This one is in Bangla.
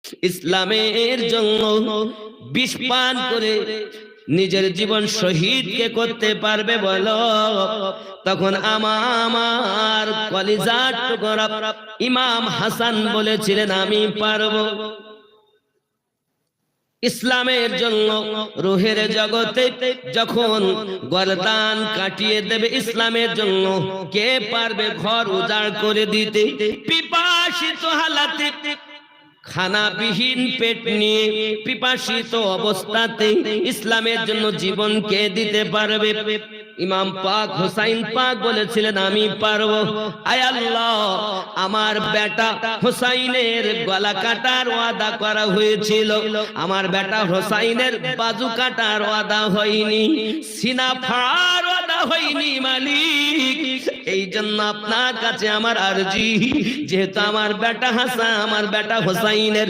ইসলামের জন্য বিষ পান করে নিজের জীবন শহীদকে করতে পারবে বলো? তখন আমার কলিজার টুকরা ইমাম হাসান বলেছিলেন আমি পারবো। ইসলামের জন্য রুহের জগতে যখন গর্দান কাটিয়ে দেবে ইসলামের জন্য, কে পারবে ঘর উজাড় করে দিতে? পিপাসিত হালাতে, খানাবিহীন পেট নিয়ে পিপাসিত অবস্থাতে ইসলামের জন্য জীবন কে দিতে পারবে? ইমাম পাক হুসাইন পাক বলেছিলেন আমি পারবো। আয় আল্লাহ, আমার বেটা হুসাইনের গলা কাটার ওয়াদা করা হয়েছিল, আমার বেটা হুসাইনের বাজু কাটার ওয়াদা হয়নি, সিনা ফাড়ার ওয়াদা হয়নি মালিক। এই জন্য আপনার কাছে আমার আরজি, যেহেতু আমার বেটা হাসান, আমার বেটা হুসাইনের